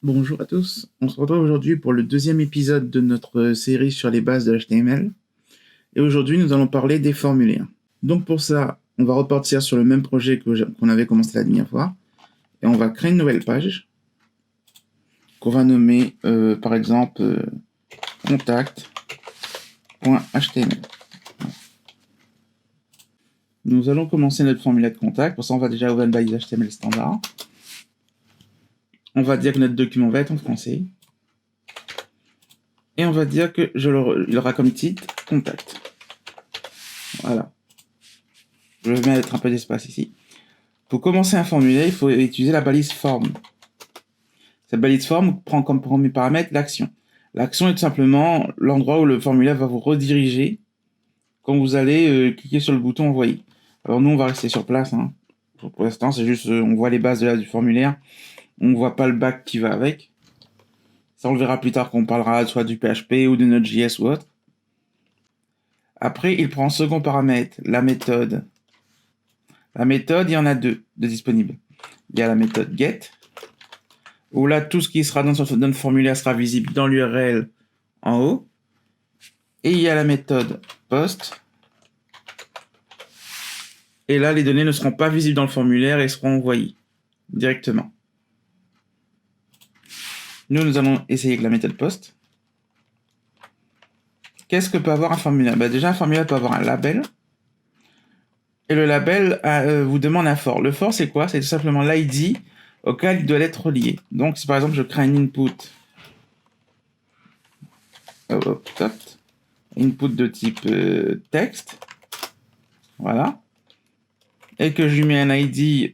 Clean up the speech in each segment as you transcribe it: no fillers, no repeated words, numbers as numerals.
Bonjour à tous, on se retrouve aujourd'hui pour le deuxième épisode de notre série sur les bases de l'HTML. Et aujourd'hui, nous allons parler des formulaires. Donc pour ça, on va repartir sur le même projet qu'on avait commencé la dernière fois. Et on va créer une nouvelle page qu'on va nommer par exemple contact.html. Nous allons commencer notre formulaire de contact. Pour ça, on va déjà ouvrir une balise HTML standard. On va dire que notre document va être en français. Et on va dire que il aura comme titre contact. Voilà. Je vais mettre un peu d'espace ici. Pour commencer un formulaire, il faut utiliser la balise form. Cette balise form prend comme premier paramètre l'action. L'action est tout simplement l'endroit où le formulaire va vous rediriger quand vous allez cliquer sur le bouton envoyer. Alors nous, on va rester sur place. Pour l'instant, c'est juste, on voit les bases du formulaire. On ne voit pas le back qui va avec. Ça, on le verra plus tard quand on parlera soit du PHP ou de Node.js ou autre. Après, il prend en second paramètre la méthode. La méthode, il y en a deux de disponibles. Il y a la méthode get, où là, tout ce qui sera dans notre formulaire sera visible dans l'URL en haut. Et il y a la méthode post. Et là, les données ne seront pas visibles dans le formulaire et seront envoyées directement. Nous allons essayer avec la méthode post. Qu'est-ce que peut avoir un formulaire? Déjà, un formulaire peut avoir un label. Et le label vous demande un for. Le for, c'est quoi? C'est tout simplement l'ID auquel il doit être relié. Donc, si par exemple, je crée un input, input de type texte, voilà, et que je lui mets un ID,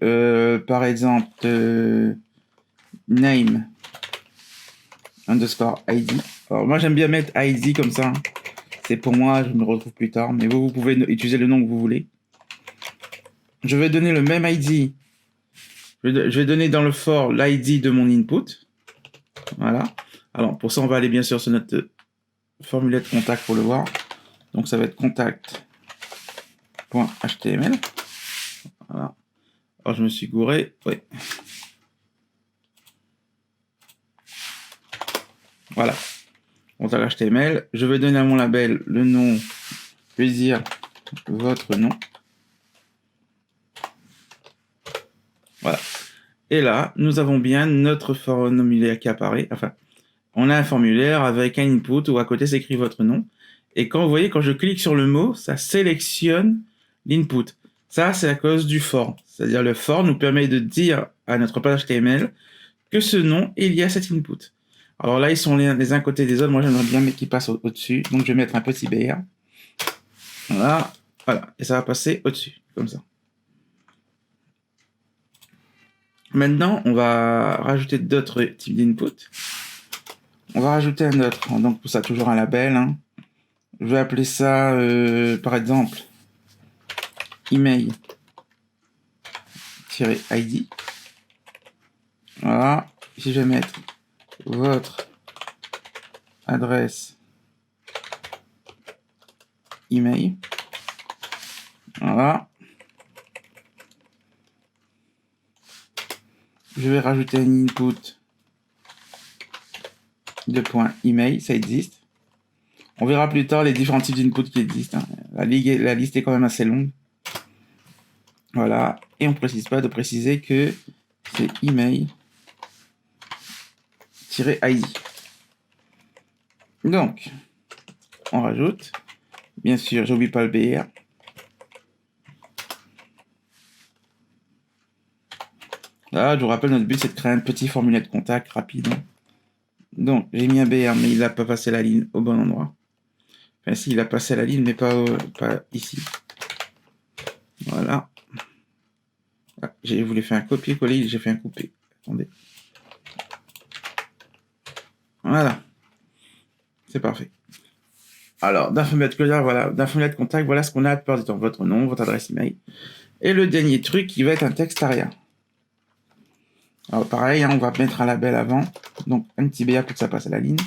par exemple, name underscore ID. Alors, moi, j'aime bien mettre ID comme ça. C'est pour moi, je me retrouve plus tard, mais vous pouvez utiliser le nom que vous voulez. Je vais donner le même ID. Je vais donner dans le for l'ID de mon input. Voilà. Alors, pour ça, on va aller bien sûr sur notre formulaire de contact pour le voir. Donc, ça va être contact.html. Voilà. Alors, je me suis gouré. Oui. Voilà. Contact HTML. Je vais donner à mon label le nom. Je vais dire votre nom. Voilà. Et là, nous avons bien notre formulaire qui apparaît. Enfin, on a un formulaire avec un input où à côté s'écrit votre nom. Et quand vous voyez, quand je clique sur le mot, ça sélectionne l'input. Ça, c'est à cause du for. C'est-à-dire le for nous permet de dire à notre page HTML que ce nom est lié à cet input. Alors là, ils sont les uns côté des autres. Moi, j'aimerais bien qu'ils passent au-dessus. Donc, je vais mettre un petit BR. Voilà. Voilà. Et ça va passer au-dessus, comme ça. Maintenant, on va rajouter d'autres types d'input. On va rajouter un autre. Donc, pour ça, toujours un label. Je vais appeler ça, par exemple, email-id. Voilà. Ici, je vais mettre votre adresse email. Voilà. Je vais rajouter un input de point email, ça existe. On verra plus tard les différents types d'input qui existent. La liste est quand même assez longue. Voilà. Et on ne précise pas de préciser que c'est email-id. Donc, on rajoute. Bien sûr, j'oublie pas le BR. Là, je vous rappelle, notre but, c'est de créer un petit formulaire de contact rapide. Donc, j'ai mis un BR, mais il n'a pas passé la ligne au bon endroit. Enfin, si, il a passé la ligne, mais pas ici. Voilà. Ah, j'ai voulu faire un copier-coller, j'ai fait un couper. Attendez. Voilà. C'est parfait. Alors, d'un formulaire de contact, voilà ce qu'on a la plupart du temps. Votre nom, votre adresse email. Et le dernier truc, qui va être un texte arrière. Alors, pareil, on va mettre un label avant. Donc, un petit BR pour que ça passe à la ligne.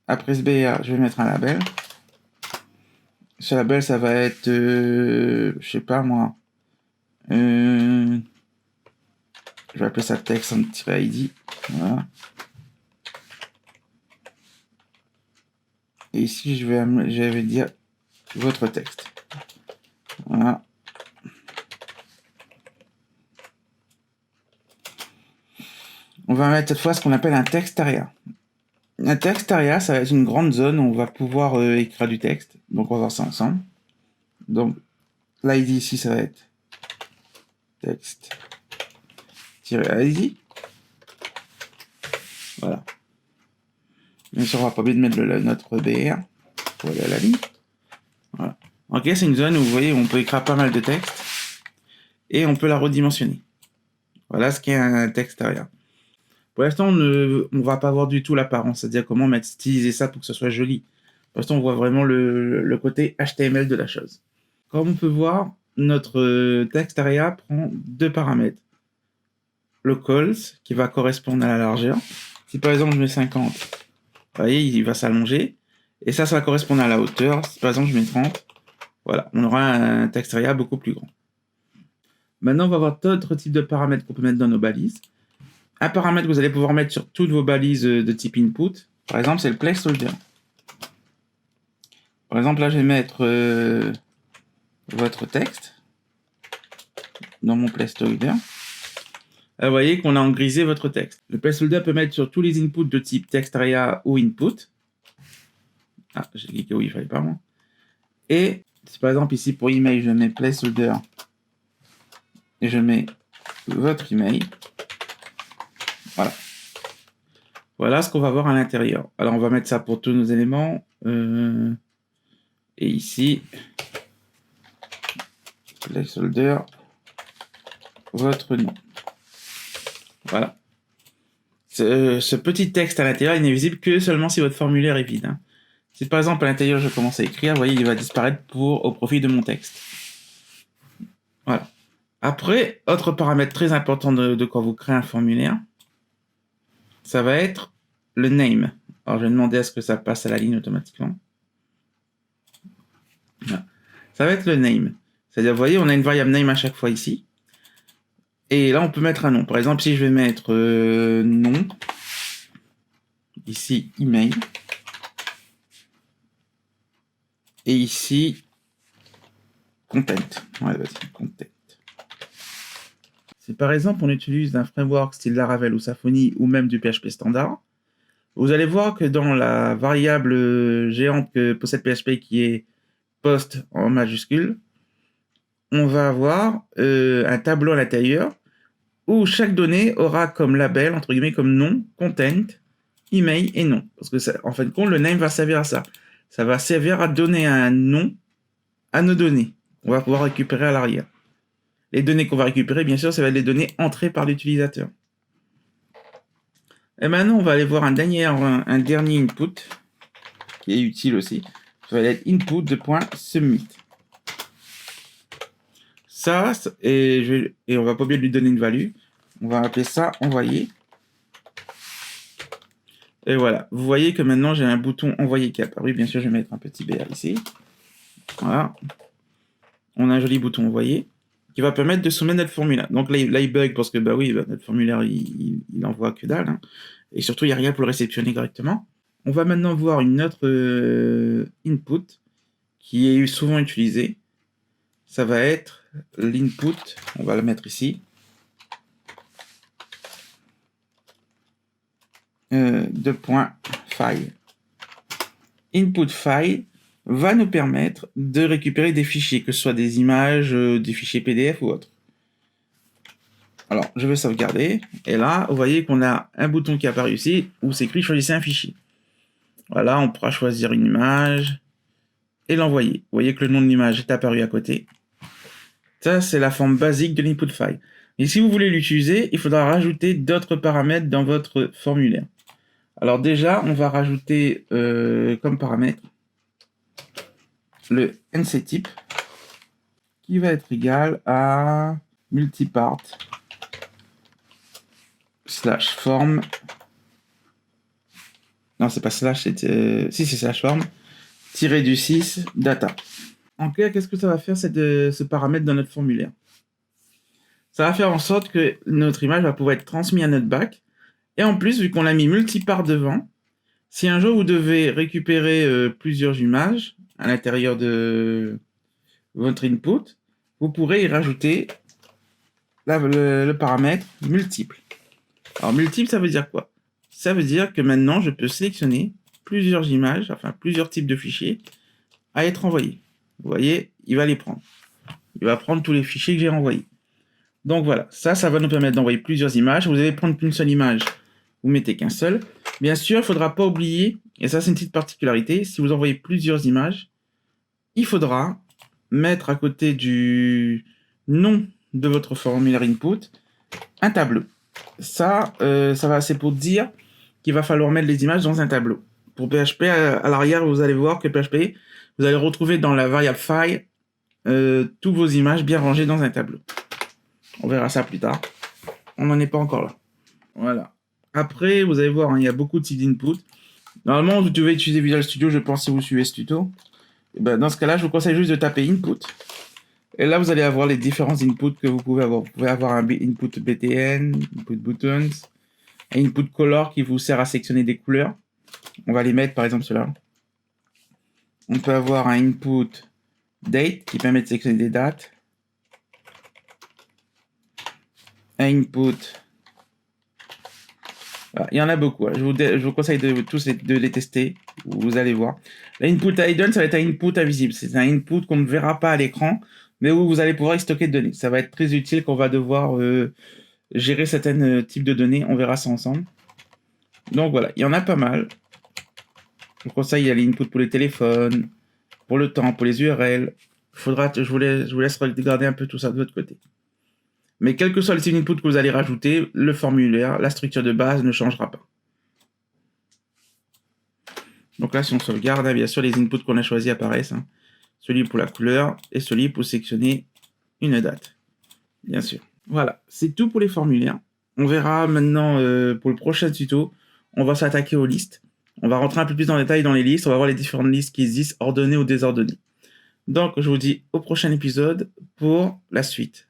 Après ce BR, je vais mettre un label. Ce label, ça va être, je sais pas moi. Je vais appeler ça texte-id. Voilà. Et ici, je vais dire votre texte. Voilà. On va mettre cette fois ce qu'on appelle un text area. Un text area, ça va être une grande zone où on va pouvoir écrire du texte. Donc, on va voir ça ensemble. Donc, l'ID ici, ça va être text-ID. Voilà. Bien sûr, on va pas oublier de mettre notre BR. Voilà la ligne. Voilà. Ok, c'est une zone où vous voyez, on peut écrire pas mal de texte et on peut la redimensionner. Voilà ce qu'est un text area. Pour l'instant, on ne va pas voir du tout l'apparence, c'est-à-dire comment styliser ça pour que ce soit joli. Pour l'instant, on voit vraiment le côté HTML de la chose. Comme on peut voir, notre text area prend deux paramètres. Le calls, qui va correspondre à la largeur. Si par exemple je mets 50, vous voyez, il va s'allonger. Et ça va correspondre à la hauteur. Si par exemple je mets 30, voilà, on aura un text area beaucoup plus grand. Maintenant, on va voir d'autres types de paramètres qu'on peut mettre dans nos balises. Un paramètre que vous allez pouvoir mettre sur toutes vos balises de type input, par exemple, c'est le placeholder. Par exemple, là, je vais mettre votre texte dans mon placeholder. Vous voyez qu'on a en grisé votre texte. Le placeholder peut mettre sur tous les inputs de type text area ou input. Ah, j'ai cliqué où il fallait pas, moi. Et si par exemple ici pour email, je mets placeholder et je mets votre email. Voilà. Voilà ce qu'on va voir à l'intérieur. Alors on va mettre ça pour tous nos éléments. Et ici, placeholder, votre nom. Voilà. Ce petit texte à l'intérieur, il n'est visible que seulement si votre formulaire est vide. Si par exemple à l'intérieur je commence à écrire, vous voyez, il va disparaître au profit de mon texte. Voilà. Après, autre paramètre très important de quand vous créez un formulaire, ça va être le name. Alors je vais demander à ce que ça passe à la ligne automatiquement. Voilà. Ça va être le name. C'est-à-dire, vous voyez, on a une variable name à chaque fois ici. Et là, on peut mettre un nom. Par exemple, si je vais mettre nom, ici, email, et ici, content. Ouais, vas-y, content. Si par exemple, on utilise un framework style Laravel ou Symfony, ou même du PHP standard, vous allez voir que dans la variable géante que possède PHP, qui est post en majuscule, on va avoir un tableau à l'intérieur où chaque donnée aura comme label, entre guillemets, comme nom, content, email et nom. Parce que, en fin de compte, le name va servir à ça. Ça va servir à donner un nom à nos données qu'on va pouvoir récupérer à l'arrière. Les données qu'on va récupérer, bien sûr, ça va être les données entrées par l'utilisateur. Et maintenant, on va aller voir un dernier input qui est utile aussi. Ça va être input de point submit. Ça, et on va pas oublier de lui donner une value. On va appeler ça envoyer. Et voilà, vous voyez que maintenant j'ai un bouton envoyer qui est apparu. Bien sûr, je vais mettre un petit BR ici. Voilà. On a un joli bouton envoyer qui va permettre de soumettre notre formulaire. Donc là, il bug parce que bah oui, notre formulaire il envoie que dalle. Et surtout, il n'y a rien pour le réceptionner correctement. On va maintenant voir une autre input qui est souvent utilisée. Ça va être l'input. On va le mettre ici. Deux points file. Input file va nous permettre de récupérer des fichiers, que ce soit des images, des fichiers PDF ou autres. Alors, je vais sauvegarder. Et là, vous voyez qu'on a un bouton qui apparaît ici où c'est écrit choisissez un fichier. Voilà, on pourra choisir une image et l'envoyer. Vous voyez que le nom de l'image est apparu à côté. Ça, c'est la forme basique de l'input file. Et si vous voulez l'utiliser, il faudra rajouter d'autres paramètres dans votre formulaire. Alors déjà, on va rajouter comme paramètre le NCType qui va être égal à multipart slash form. Non, c'est pas slash, si c'est slash form, tiré du 6 data. En clair, qu'est-ce que ça va faire ce paramètre dans notre formulaire? Ça va faire en sorte que notre image va pouvoir être transmise à notre bac. Et en plus, vu qu'on l'a mis multipart devant, Si un jour vous devez récupérer plusieurs images à l'intérieur de votre input, vous pourrez y rajouter le paramètre multiple. Alors multiple, ça veut dire quoi? Ça veut dire que maintenant, je peux sélectionner plusieurs images, enfin plusieurs types de fichiers à être envoyés. Vous voyez, il va les prendre. Il va prendre tous les fichiers que j'ai envoyés. Donc voilà, ça va nous permettre d'envoyer plusieurs images. Vous allez prendre qu'une seule image, vous mettez qu'un seul. Bien sûr, il ne faudra pas oublier, et ça c'est une petite particularité, si vous envoyez plusieurs images, il faudra mettre à côté du nom de votre formulaire input un tableau. Ça c'est pour dire qu'il va falloir mettre les images dans un tableau. Pour PHP, à l'arrière, vous allez voir que PHP, vous allez retrouver dans la variable file toutes vos images bien rangées dans un tableau. On verra ça plus tard. On n'en est pas encore là. Voilà. Après, vous allez voir, il y a beaucoup de types d'input. Normalement, vous devez utiliser Visual Studio, je pense, si vous suivez ce tuto. Et ben, dans ce cas-là, je vous conseille juste de taper input. Et là, vous allez avoir les différents inputs que vous pouvez avoir. Vous pouvez avoir un input BTN, input buttons, un input color qui vous sert à sélectionner des couleurs. On va les mettre, par exemple, ceux-là. On peut avoir un input date qui permet de sélectionner des dates. Un input. Voilà, il y en a beaucoup. Hein. Je vous conseille de les tester. Vous allez voir. L'input hidden, ça va être un input invisible. C'est un input qu'on ne verra pas à l'écran, mais où vous allez pouvoir y stocker de données. Ça va être très utile quand on va devoir gérer certains types de données. On verra ça ensemble. Donc voilà, il y en a pas mal. Je vous conseille, il y a l'input pour les téléphones, pour le temps, pour les URL. Je vous laisse regarder un peu tout ça de votre côté. Mais quel que soit le type d'input que vous allez rajouter, le formulaire, la structure de base ne changera pas. Donc là, si on sauvegarde, hein, bien sûr, les inputs qu'on a choisis apparaissent. Hein. Celui pour la couleur et celui pour sélectionner une date. Bien sûr. Voilà, c'est tout pour les formulaires. On verra maintenant pour le prochain tuto, on va s'attaquer aux listes. On va rentrer un peu plus dans le détail dans les listes. On va voir les différentes listes qui existent, ordonnées ou désordonnées. Donc, je vous dis au prochain épisode pour la suite.